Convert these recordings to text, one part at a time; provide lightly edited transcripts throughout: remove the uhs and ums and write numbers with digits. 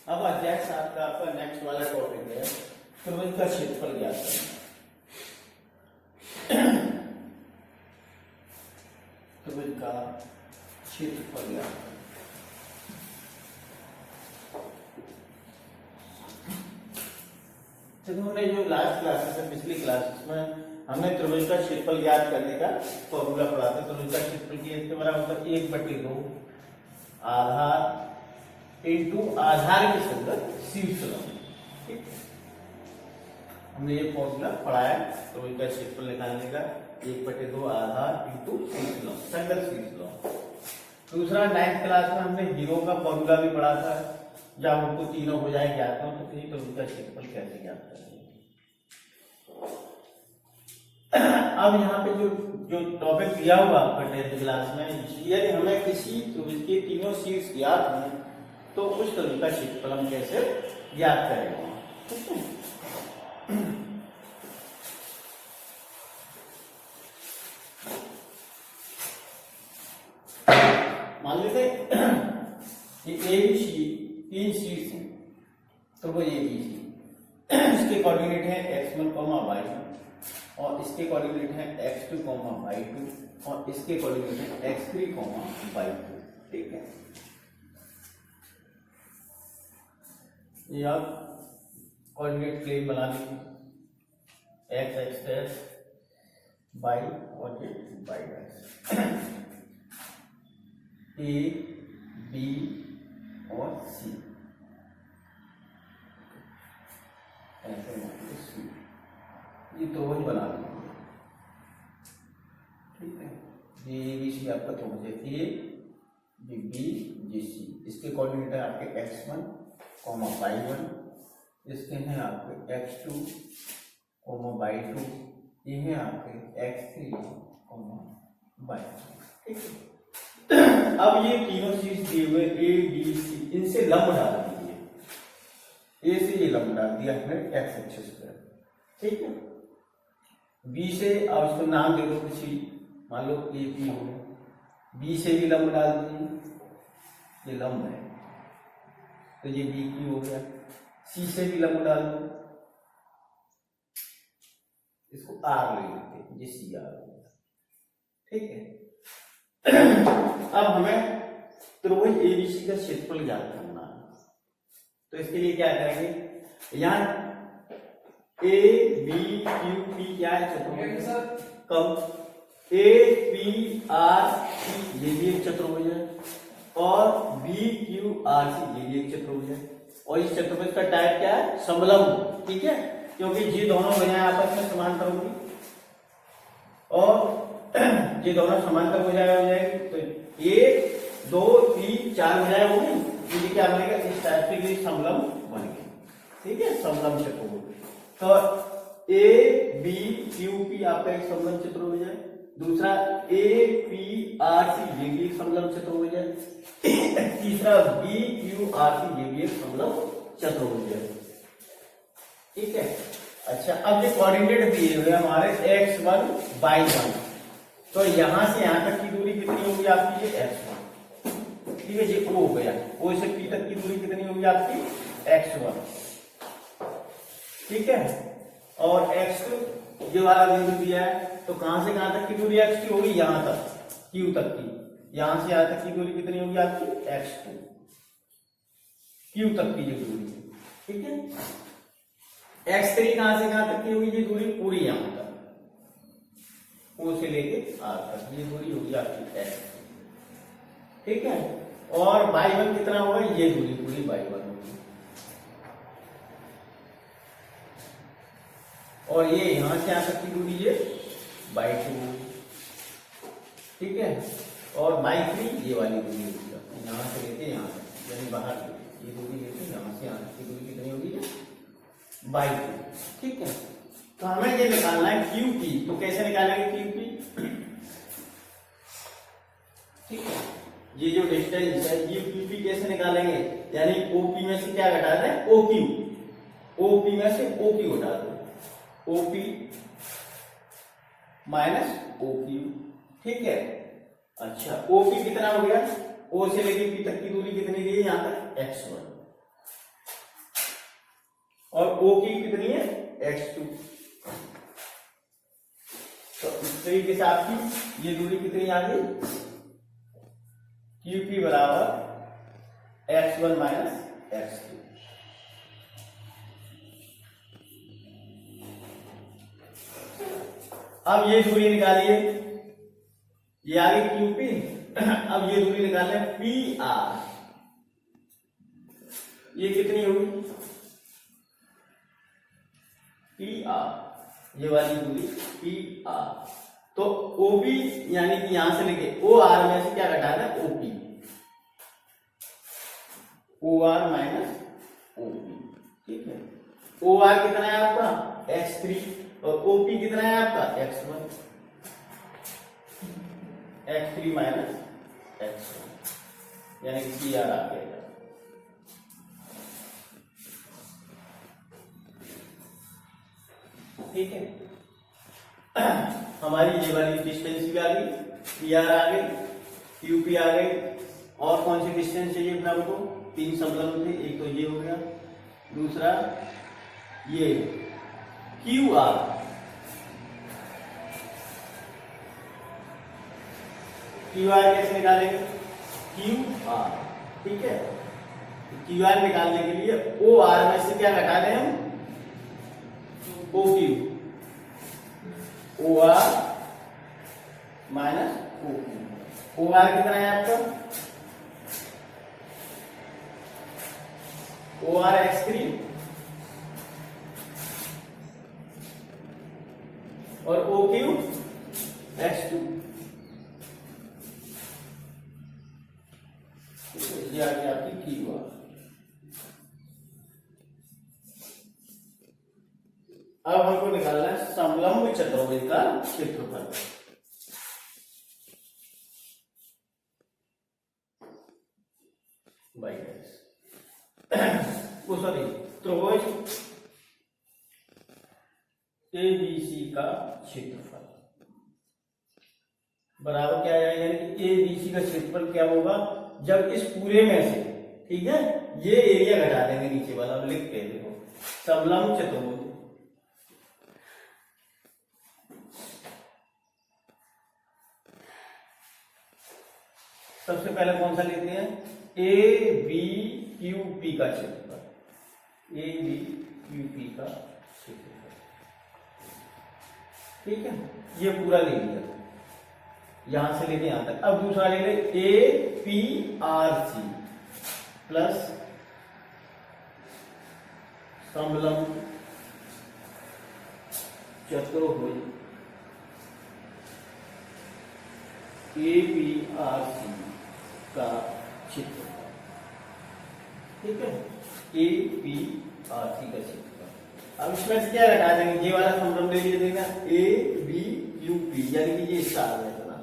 अब अध्याय 7 का आपका नेक्स्ट वाला टॉपिक है त्रिभुज का क्षेत्रफल ज्ञात करना। त्रिभुज का क्षेत्रफल ज्ञात करना। तो हमने जो लास्ट क्लासेस है, पिछली क्लासेस में हमने त्रिभुज का क्षेत्रफल ज्ञात करने का फॉर्मूला पढ़ा था। त्रिभुज का क्षेत्रफल की इसके बराबर होता है 1/2 आधार इंटू आधार की संगत शीर्ष लंब। ठीक, हमने ये फॉर्मूला पढ़ाया त्रिभुज का क्षेत्रफल निकालने का 1/2 आधार इंटू शीर्ष लंब, संगत शीर्ष लंब। दूसरा 9th क्लास में हमने जीरो का फॉर्मूला भी पढ़ा था, जब हमको तीनों हो जाए ज्ञात हो तो फिर त्रिभुज का क्षेत्रफल कैसे ज्ञात करेंगे। अब यहाँ पे जो जो टॉपिक दिया हुआ आपका 10th क्लास में, यदि हमें किसी त्रिभुज के तीनों शीर्ष ज्ञात हो तो उस त्रिभुज का क्षेत्रफल हम कैसे ज्ञात करेंगे। ठीक है, मान लेते ये ABC तीन शीर्ष हैं, तो वो ABC इसके कोऑर्डिनेट है x1, y1 और इसके कोऑर्डिनेट है x2, y2 और इसके कोऑर्डिनेट है x3, y2। ठीक है, ये आप कोऑर्डिनेट प्लेन बना लीजिए, x डैश, y और ये y डैश, A, B और C, ऐसे ये तो वही बना लेंगे। ठीक है, ये ABC आपका तो मुझे A, ये B, ये C, इसके कोऑर्डिनेट है आपके x1, y1, इसके हैं आपके x2, y2, ये हैं आपके x3, y2। ठीक है, अब ये तीनों चीज दिए हुए A, B, C, इनसे लंब डाल दीजिए। A से ये लंब डाल दिया हमने x एक्सिस पर। ठीक है, B से अब इसको नाम दे दो किसी, मान लो AP हो, B से भी लंब डाल दीजिए, ये लंब है तो ये BQ हो गया। C से भी लंब डाल दो, इसको R ले लेते हैं, ये CR हो गया। ठीक है, अब हमें त्रिभुज ABC का क्षेत्रफल ज्ञात करना है, तो इसके लिए क्या करेंगे, यहाँ ABQP क्या है चतुर्भुज कम, APRC ये भी एक चतुर्भुज है और BQRC ये भी एक चतुर्भुज है। और इस चतुर्भुज का टाइप क्या है, समलंब। ठीक है, क्योंकि ये दोनों भुजाएं आपस में समांतर होंगी और ये दोनों समांतर हो जाएगी तो 1, 2, 3, 4 भुजाएं होंगी, ये क्या बनेगा, इस टाइप के लिए समलंब बनेगा। ठीक है, समलंब चतुर्भुज। तो ABQP आपका एक समलंब चतुर्भुज है, दूसरा APRC ये भी एक समलंब चतुर्भुज है, तीसरा BQRC ये भी एक समलंब चतुर्भुज है। ठीक है, अच्छा अब ये कोऑर्डिनेट दिए हुए हमारे x1, y1, तो यहां से यहां तक की दूरी कितनी होगी आपकी, ये x1। ठीक है, ये O हो गया, O से P तक की दूरी कितनी होगी आपकी, x1। ठीक है, और x2 ये वाला बिंदु दिया है, तो कहां से कहां तक की दूरी x2 होगी, यहां तक Q तक की, यहां से यहां तक की दूरी कितनी होगी आपकी, x2, Q तक की जो दूरी है। ठीक है, x3 कहां से कहां तक की होगी, ये दूरी पूरी यहां तक O से लेके R तक ये दूरी होगी आपकी x। ठीक है, और y1 कितना होगा, ये दूरी पूरी y1 होगी, और ये यहां से यहां तक की दूरी ये y2। ठीक है, और y3 ये वाली दूरी होगी, यहां से लेके यहां तक, यानी बाहर ये दूरी लेके यहां से यहां तक की दूरी कितनी होगी, y2। ठीक है, तो हमें ये निकालना है QP, तो कैसे निकालेंगे QP। ठीक है, ये जो डिस्टेंस है ये QP कैसे निकालेंगे, यानी OP में से क्या घटा दें, OQ, OP में से OQ घटा दो, OP माइनस OQ। ठीक है, अच्छा OP कितना हो गया, O से लेके P तक की दूरी कितनी दी है, यहां तक x1, और ओ की कितनी है x2। तो इस तरीके से आपकी ये दूरी कितनी आ गई, QP बराबर x1 माइनस x2। अब ये दूरी निकालिए, ये आ गई QP। अब ये दूरी निकालना है PR, ये कितनी होगी PR, ये वाली दूरी PR। तो OP यानी कि यहां से लेके OR में से क्या घटाना है OP, OR माइनस OP। ठीक है, OR कितना है आपका x3 और OP कितना है आपका x1, x3 माइनस x1 यानी कि PR आ गया। ठीक है, हमारी ये वाली डिस्टेंस भी आ गई, PR आ गई, QP आ गई। और कौन सी डिस्टेंस चाहिए फिर हमको, 3 समलंब थे, एक तो ये हो गया, दूसरा ये QR। QR कैसे निकालेंगे, QR। ठीक है, QR निकालने के लिए OR में से क्या घटा दें हम, OQ, OR minus OQ। OR कितना है आपका, OR x3 और OQ x2। ये आ गया आपकी QR। अब हमको निकालना है समलंब चतुर्भुज का क्षेत्रफल। वो सॉरी त्रिभुज ABC का क्षेत्रफल बराबर क्या आएगा, यानी कि ABC का क्षेत्रफल क्या होगा जब इस पूरे में से, ठीक है, ये एरिया घटा देंगे नीचे वाला, अब लिखते हैं देखो, समलंब चतुर्भुज सबसे पहले कौन सा लेते हैं, ABQP का क्षेत्रफल, ABQP का क्षेत्रफल। ठीक है, ये पूरा ले लिया, यहां से लेके यहां तक। अब दूसरा ले ले APRC प्लस समलंब चतुर्भुज APRC का क्षेत्रफल। ठीक है, APRC का क्षेत्रफल। अब इसमें से क्या घटा देंगे, ये वाला समलंब ले लिया देगा ABQP, यानी कि ये इसका आ गया इतना।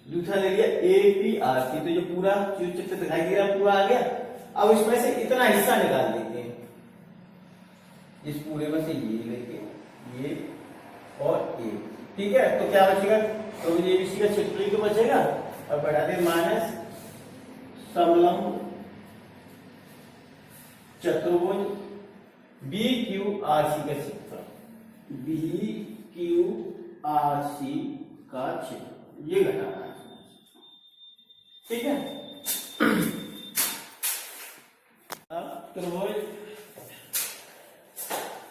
दूसरा ले लिया APRC, तो ये पूरा जो चित्र दिखाई दे रहा पूरा आ गया। अब इसमें से इतना हिस्सा निकाल लेते हैं, इस पूरे में से ये लेके ये और ये। ठीक है, तो क्या बचेगा, तो ABC का क्षेत्रफल तो बचेगा, और बढ़ा दे माइनस समलंब चतुर्भुज BQRC का क्षेत्रफल, BQRC का क्षेत्रफल, ये घटाना है। ठीक है, अब त्रिभुज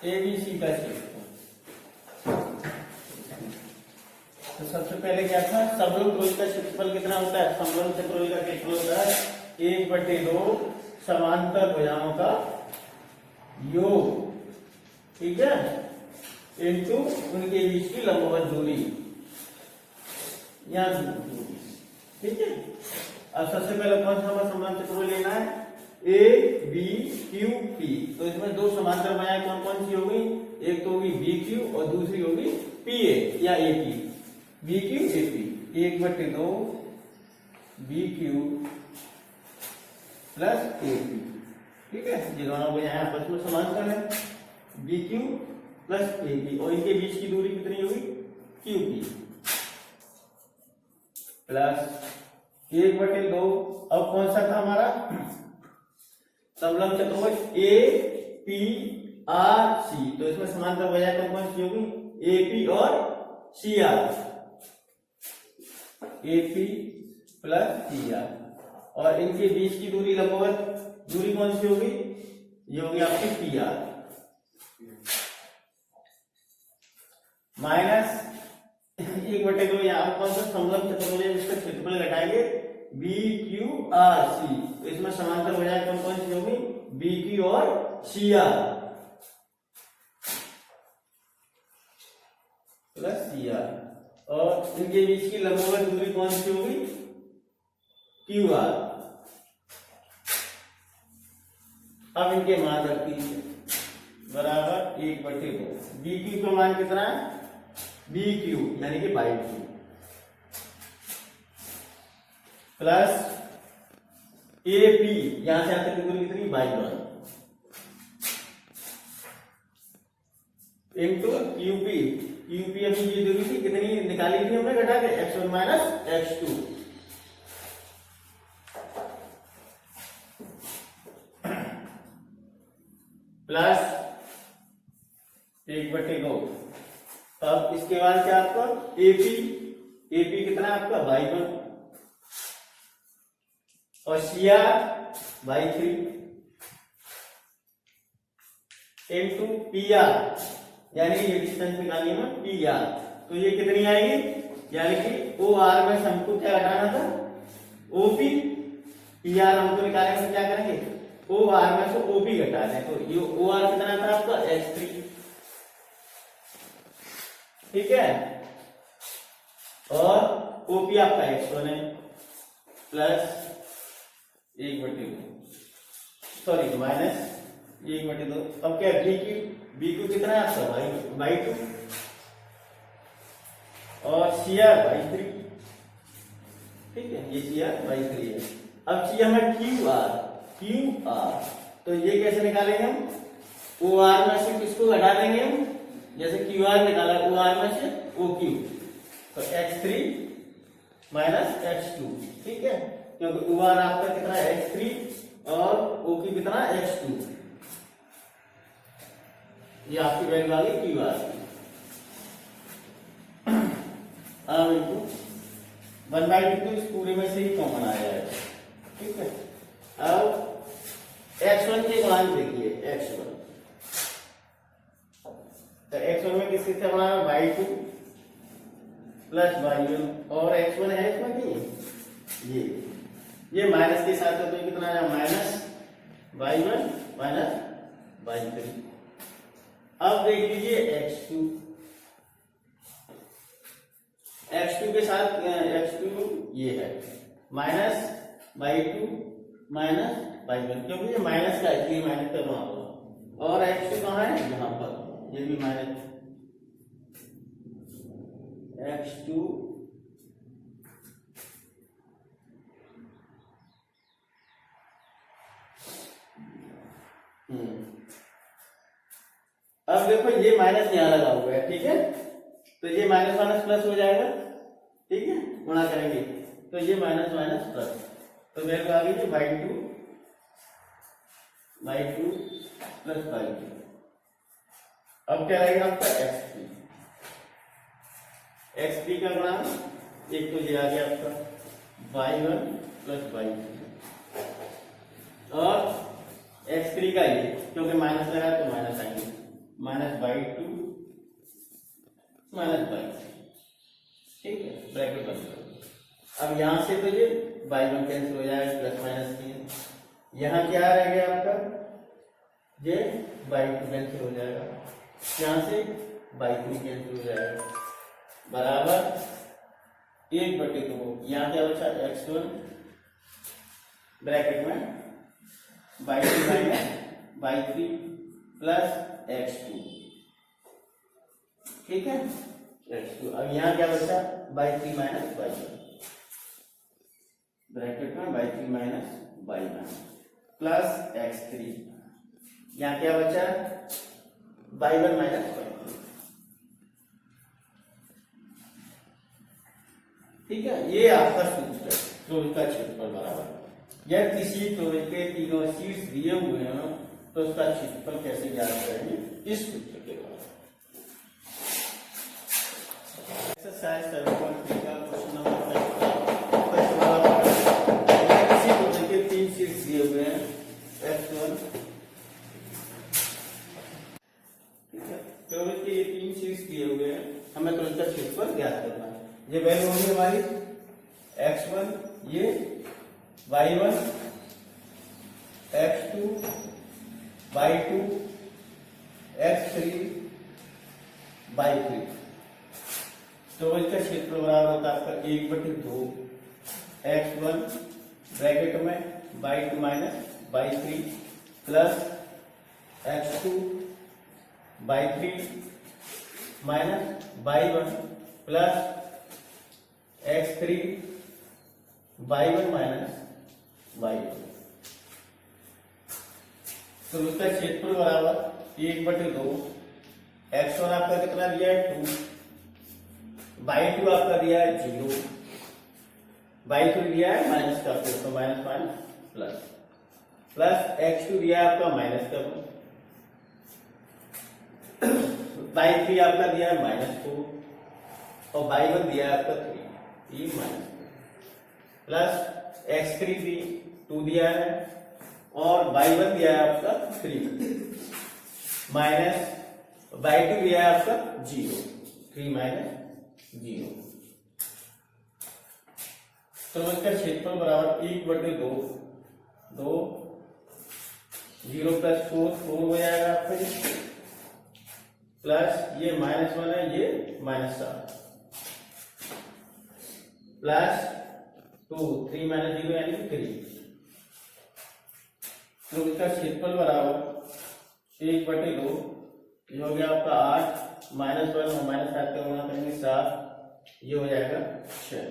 ABC का क्षेत्रफल, तो सबसे पहले क्या था, समलंब त्रिभुज का क्षेत्रफल कितना होता है, समलंब चतुर्भुज का क्षेत्रफल होता है 1/2 समांतर भुजाओं का योग, ठीक है, इनटू उनके बीच की लंबवत दूरी या दूरी। ठीक है, अब सबसे पहले कौन सा हमारा समलंब चतुर्भुज लेना है, ABQP। तो इसमें दो समांतर भुजाएं कौन कौन सी होगी, एक तो होगी BQ और दूसरी होगी PA या AP। BQ AP 1/2 BQ plus AP। ठीक है, ये दोनों भुजाएं आपस में समांतर है, BQ प्लस AP, और इनके बीच की दूरी कितनी होगी QP प्लस 1/2। अब कौन सा था हमारा समलंब चतुर्भुज आर सी, तो इसमें समांतर वजह कौन सी होगी, एपी और C R, AP plus C R, और इनके बीच की दूरी लंबवत दूरी कौन सी होगी, ये होगी आपकी पी आर, माइनस 1/2 यहाँ कौन सा समलंब चतुर्भुज है जिसका क्षेत्रफल घटाएंगे बी क्यू आर सी, तो इसमें समांतर भुजाएं कौन कौन सी होगी, बी क्यू और C R plus C R, और इनके बीच की लंबवत दूरी कौन सी होगी, क्यू आर। अब इनके मान रख दीजिए बराबर 1/2, बी क्यू का मान कितना है, बी क्यू यानी कि by Q plus A P, यहां से आते दूरी कितनी, बाई 1 इंटू यूपी, यूपी अभी ये दूरी थी कितनी निकाली थी हमने घटा के, x1 माइनस x2 प्लस 1/2। अब इसके बाद क्या आपका एपी, एपी कितना है आपका बाई 1 और सीआर बाई 3 इनटू पीआर, यानी ये डिस्टेंस निकालनी है पीआर, तो ये कितनी आएगी, यानी कि ओ आर में हमको क्या घटाना था, ओपी, पीआर हमको निकालने में क्या करेंगे, ओ आर में से ओपी घटा दें, तो ये ओ आर कितना था आपका x3, ठीक है, और ओपी आपका x1 है प्लस 1/2, सॉरी माइनस 1/2। अब क्या बी क्यू कितना है आपका बाई 2 और सी आर बाई 3, ठीक है, ये सी आर बाई 3 है। अब चाहिए हमें क्यू आर, तो ये कैसे निकालेंगे हम, ओ आर में से किसको घटा देंगे हम, जैसे क्यू आर निकाला ओ आर में से ओ क्यू, तो x3 माइनस x2, ठीक है, क्योंकि ओ आर आपका कितना है x3 और ओ क्यू कितना है x2, ये आपकी वैल्यू आ गई क्यू आर। अब इनको 1/2 तो इस पूरे में से ही कॉमन आ जाएगा, ठीक है। अब x1 के मान देखिए, x1 तो x1 में किससे से बनाना, बाई 2 प्लस बाई 1, और x1 है इसमें नहीं, ये माइनस के साथ है तो कितना है माइनस बाई 1 माइनस बाई 3। अब देख लीजिए x2 के साथ x2 ये है माइनस बाई 2 माइनस बाई 1, क्योंकि ये माइनस का इसलिए माइनस का वहां होगा, और x2 कहाँ है यहाँ पर, ये भी माइनस x2 अब देखो ये माइनस यहाँ लगा हुआ है, ठीक है, तो ये माइनस माइनस प्लस हो जाएगा, ठीक है, गुणा करेंगे तो ये माइनस माइनस प्लस, तो मेरे को आ गई बाई 2 प्लस बाई 2। अब क्या रहेगा आपका x3 का गुणा, एक तो ये आ गया आपका बाई 1 प्लस बाई 2, और x3 का ये क्योंकि माइनस लगा तो माइनस आएंगे, माइनस बाई 2 माइनस बाई 3, ठीक है, ब्रैकेट बंद करो। अब यहां से तो ये बाई 1 कैंसिल हो जाएगा, प्लस माइनस 3, यहाँ क्या रह गया आपका, ये बाई 2 कैंसिल हो जाएगा, यहां से बाई 3 कैंसिल हो जाएगा, बराबर 1/2, यहाँ क्या बचा x1 ब्रैकेट में by 2 minus by 3 plus x2, ठीक है, x2। अब यहाँ क्या बचा बाई 3 माइनस बाई 1 ब्रैकेट में by 3 minus by 1 plus x3, यहाँ क्या बचा बाई 1 माइनस बाई 2, ठीक है, ये आपका सूत्र है त्रिभुज का क्षेत्रफल बराबर, यह किसी त्रिभुज के तीनों शीर्ष दिए हुए हैं तो उसका क्षेत्रफल कैसे ज्ञात करेंगे इस सूत्र के द्वारा। एक्सरसाइज 7.3 का क्वेश्चन नंबर 5 के 3 शीट्स दिए हुए हैं F1, तो ये 3 शीट्स दिए हुए हैं, हमें तो इसका क्षेत्रफल ज्ञात करना है। ये वैल्यू होगी हमारी x1, ये y1, x2, y2, x3, y3। तो इसका क्षेत्रफल बराबर होता है आपका 1/2 x1 ब्रैकेट में y2 minus y3 plus x2 y3 minus y1 plus x3 y1 minus y2। तो उसका क्षेत्रफल बराबर 1/2 x1 आपका कितना दिया है 2, y2 आपका दिया है 0, y3 दिया है माइनस का, तो minus minus plus plus x2 दिया है आपका माइनस का, y3 आपका दिया है -4 और y1 दिया है आपका 3, ये माइनस प्लस x3 भी 2 दिया है और y1 दिया है आपका 3 माइनस y2 दिया है आपका 0, 3 माइनस 0। तो इसका क्षेत्रफल बराबर 1/2 2 0 प्लस 4 हो जाएगा आपका, प्लस ये -1 है, ये -7 प्लस 2 3 माइनस 0 यानी 3। तो इसका क्षेत्रफल बराबर 1/2 ये हो गया आपका 8 -1 और -7 का गुणा करेंगे 7, ये हो जाएगा 6।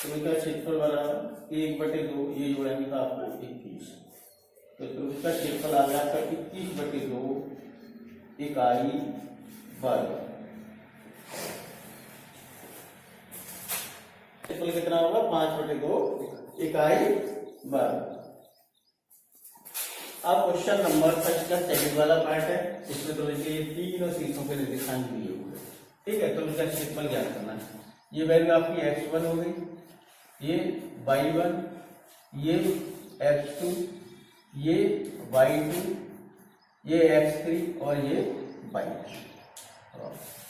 तो इसका क्षेत्रफल बराबर 1/2 ये जोड़ेंगे तो आपका 21। तो इसका क्षेत्रफल आ गया आपका 21/2 इकाई वर्ग। क्षेत्रफल कितना होगा 5/2 इकाई वर्ग। अब क्वेश्चन नंबर 5 का सेकंड वाला पार्ट है, इसमें तो ये तीनों शीर्षों के निर्देशांक दिए हुए, ठीक है। तो इसका क्षेत्रफल ज्ञात करना है। ये वैल्यू आपकी x1 हो गई, ये y1, ये x2, ये y2, ये x3 और ये y3।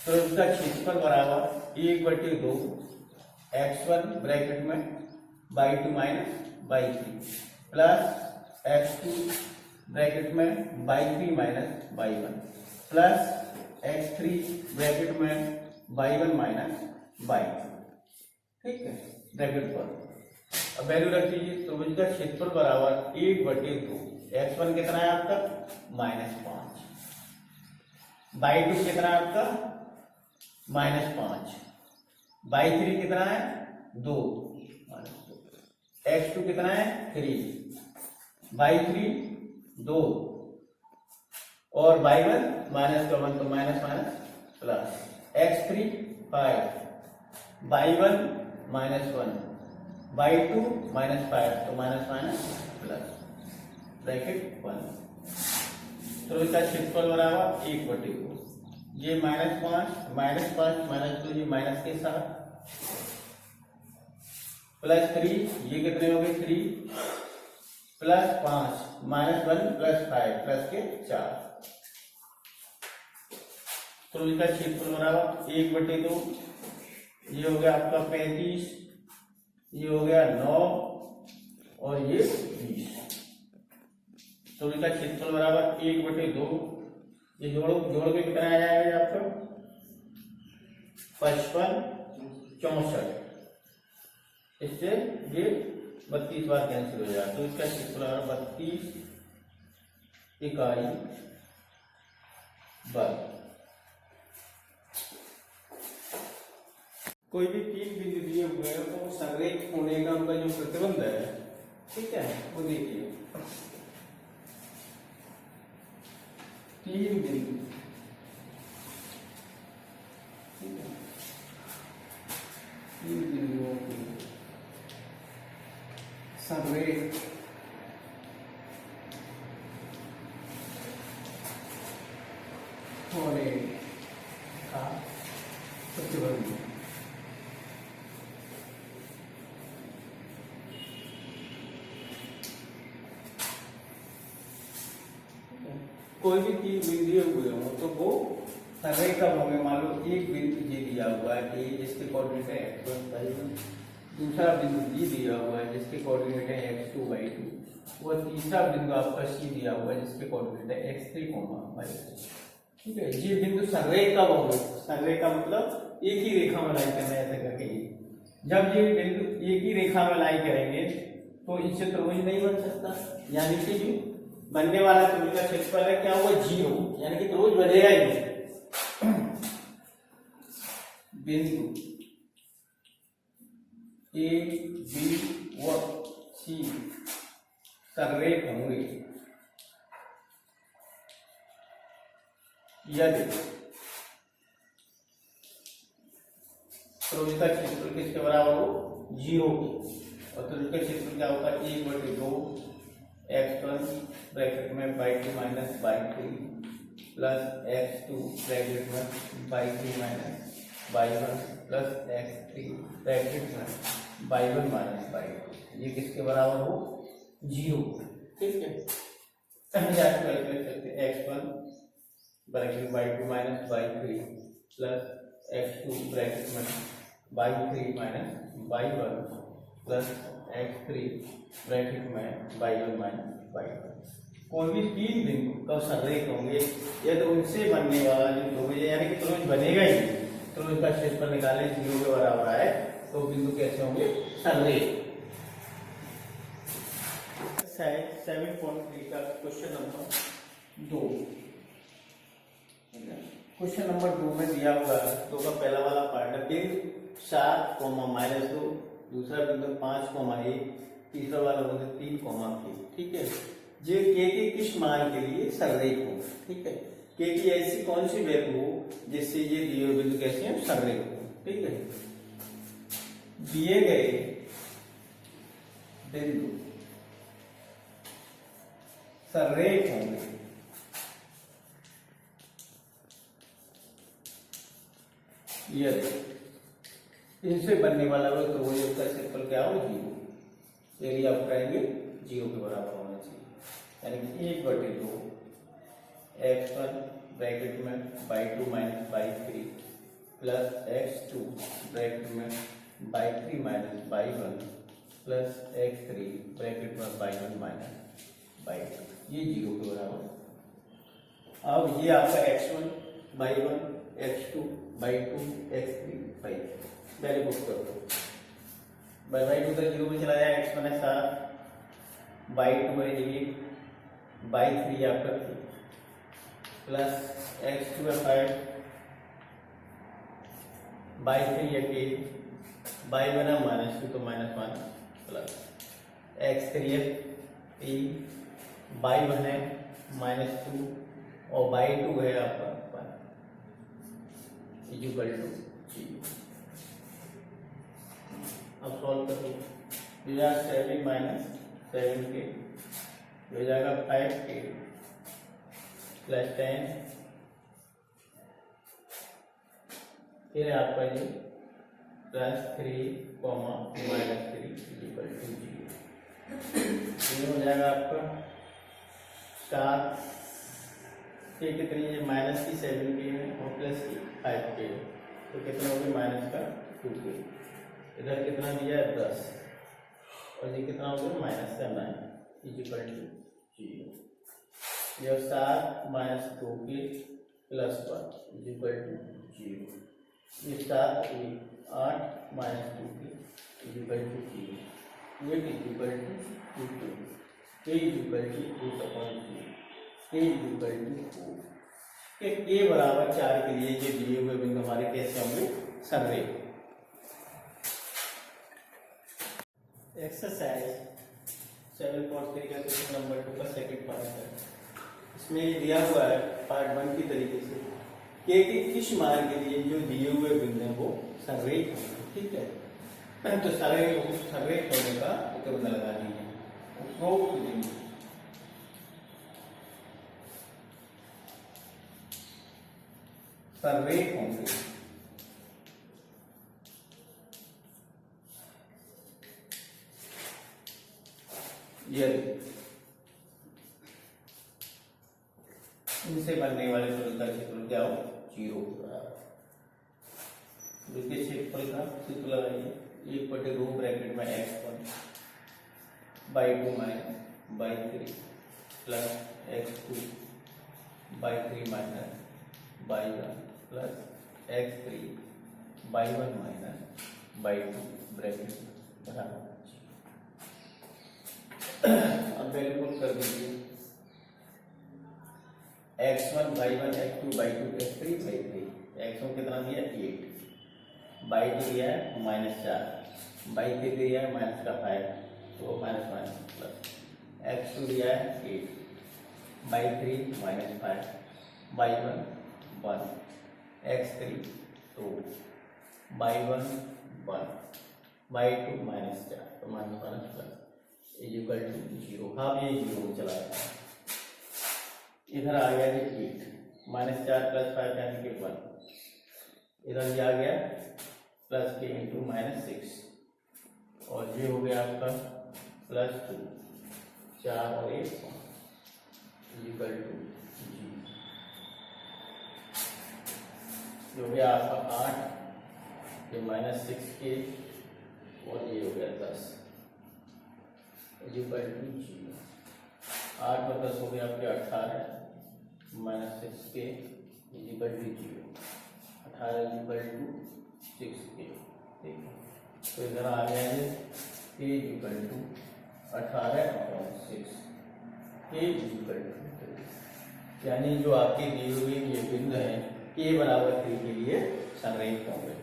तो इसका क्षेत्रफल बराबर 1/2 x1 ब्रैकेट में y2 minus y3 plus x2 bracket में y3 minus y1 plus x3 bracket में y1 माइनस y2, ठीक है, ब्रैकेट पर। अब वैल्यू रख दीजिए। तो इसका क्षेत्रफल बराबर 1/2 x1 कितना है आपका -5, y2 कितना है आपका -5, y3 कितना है 2, x2 कितना है 3, y3 2 और y1 माइनस का 1 तो minus minus plus x3 5, y1 -1, y2 -5 तो माइनस माइनस प्लस ब्रैकेट 1। तो इसका क्षेत्रफल बराबर 1/2 ये -5 -2 ये माइनस के साथ प्लस 3 ये कितने हो गए 3 प्लस 5 -1 प्लस 5 प्लस के 4। तो इसका क्षेत्रफल बराबर 1/2 ये हो गया आपका 35, ये हो गया 9 और ये 20। तो इसका क्षेत्रफल बराबर 1/2 ये जोड़ के कितना आ जाएगा आपका 55 64, इससे ये 32 बार कैंसिल हो जाएगा। तो इसका क्षेत्रफल 32 इकाई वर्ग। कोई भी 3 बिंदु दिए हुए हैं तो संरेख होने का उनका जो प्रतिबंध है, ठीक है, वो देखिए 3 बिंदु, ठीक है, 3 बिंदुओं की संरेख होने का प्रतिबंध। कोई भी तीन बिंदु हुए हो तो वो सर्वे कब होंगे? मान लो एक बिंदु ये दिया हुआ है ए, जिसके कोऑर्डिनेट है x1 y1, दूसरा बिंदु बी दिया हुआ है जिसके कोऑर्डिनेट है x2 y2, और तीसरा बिंदु आपका सी दिया हुआ है जिसके कोऑर्डिनेट है x3 y3। ठीक है, ये बिंदु सर्वे कब होंगे? सर्वे का मतलब एक ही रेखा में लाई करना है, ऐसे करके। जब ये बिंदु एक ही रेखा में लाई करेंगे तो इससे त्रिभुज नहीं बन सकता, यानी कि जो बनने वाला त्रिभुज का क्षेत्रफल है क्या हुआ? 0, यानी कि त्रिभुज बनेगा ही नहीं। बिंदु ए बी व सी सर्रेख होंगे यदि त्रिभुज का क्षेत्रफल किसके बराबर हो? 0 के। और त्रिभुज का क्षेत्रफल क्या होगा? 1/2 x1 ब्रैकेट में y2 minus y3 plus x2 bracket में y3 minus y1 plus x3 bracket में y1 माइनस y2। ये किसके बराबर हो? 0। ठीक है, कैलकुलेट करते हैं। x1 bracket y2 minus y3 plus x2 bracket में y3 minus y1 plus x3 bracket में y1 माइनस y2। कोई भी तीन बिंदु कब सर्रेख होंगे? यदि उनसे बनने वाला जो त्रिभुज है, यानी कि त्रिभुज बनेगा ही, त्रिभुज का क्षेत्रफल निकाले 0 के बराबर आए तो बिंदु कैसे होंगे? सर्रेख। 7.3 का क्वेश्चन नंबर 2। क्वेश्चन नंबर 2 में दिया हुआ है, तो का पहला वाला पार्ट है बिंदु 7, -2, दूसरा बिंदु 5, 1, तीसरा वाला बिंदु 3, k। ठीक है, ये के किस मान के लिए सर्रेख हो? ठीक है, के की ऐसी कौन सी वैल्यू हो जिससे ये दिए हुए बिंदु कैसे हैं? सर्रेख हो। ठीक है, दिए गए बिंदु सर्रेख होंगे यदि इनसे बनने वाला वो त्रिभुज का क्षेत्रफल क्या हो? 0। एरिया आप करेंगे 0 के बराबर होना चाहिए, यानी कि 1/2 x1 ब्रैकेट में y2 minus y3 plus x2 bracket में y3 minus y1 plus x3 bracket में y1 माइनस y2, ये 0 के बराबर। अब ये आपका x1 y1 x2 y2 x3 y3 पहले बुक कर दो। y2 तक 0 में चला जाए, x1 है 7, y2 है 1, y3 आपका 3 प्लस x2 है 5, y3 है 8, y1 है -2 तो -1 प्लस x3 है 3, y1 है -2 और y2 है आपका 1 इक्वल टू 0। अब सॉल्व कर दो। 7 माइनस 7k हो जाएगा 5k प्लस 10, फिर आपका ये प्लस 3 -3 इक्वल टू 0। ये हो जाएगा आपका 7 के कितनी है? माइनस की 7k है और प्लस की 5k है, तो कितना हो गया? माइनस का 2k। इधर कितना दिया है? 10, और ये कितना हो गया? -9 इक्वल टू 0। यह 7 minus 2k plus 1 equal to 0। ये 7 8 माइनस 2k इक्वल टू 0। ये equal to 2k, k equal to 2/0, k equal to 4। k बराबर 4 के लिए ये दिए हुए बिंदु हमारे कैसे होंगे? सर्रेख। एक्सरसाइज 7.3 का क्वेश्चन नंबर 2 का सेकंड पार्ट है। इसमें ये दिया हुआ है पार्ट 1 की तरीके से के किस मान के लिए जो दिए हुए बिंदु हैं वो सर्रेख होंगे। ठीक है, तो सर्रेख होने का प्रतिबंध लगा दीजिए। उपरोक्त बिंदु संरेख होंगे। यदि इनसे बनने वाले त्रिभुज का क्षेत्रफल क्या हो, 0 के बराबर। देखिए क्षेत्रफल का सूत्र लगाइए, 1/2 ब्रैकेट में x1 by 2 minus by 3 plus x2 by 3 minus by 1 plus x3 by 1 minus by 2 bracket बराबर। अब वैल्यू पुट कर दीजिए, x1 by 1 x2 by 2 x3 by 3। x1 कितना दिया 8, बाई 2 दिया है -4, बाई 3 दिया है -5, तो माइनस माइनस प्लस, x2 दिया है 8 by 3 -5 by 1 1, x3 2 by 1 1 by 2 -4, तो minus minus plus is equal to 0। हाँ ये 0 चला गया, इधर आ गया ये 8 -4 प्लस 5 यानी कि 1, इधर ये आ गया प्लस के इंटू -6, और ये हो गया आपका +2, 4 और 1 इक्वल टू 0। ये हो गया आपका 8, ये -6 के, और ये हो गया 10 इक्वल टू 0। 8 और 10 हो गया आपके 18, -6 के इक्वल टू 0, 18 इक्वल टू 6 के, ठीक है। तो इधर आ गया है k इक्वल टू 18 और 6, k इक्वल टू 3, यानी जो आपके दिए हुए ये बिंदु हैं k बराबर 3 के लिए संरेखित होंगे।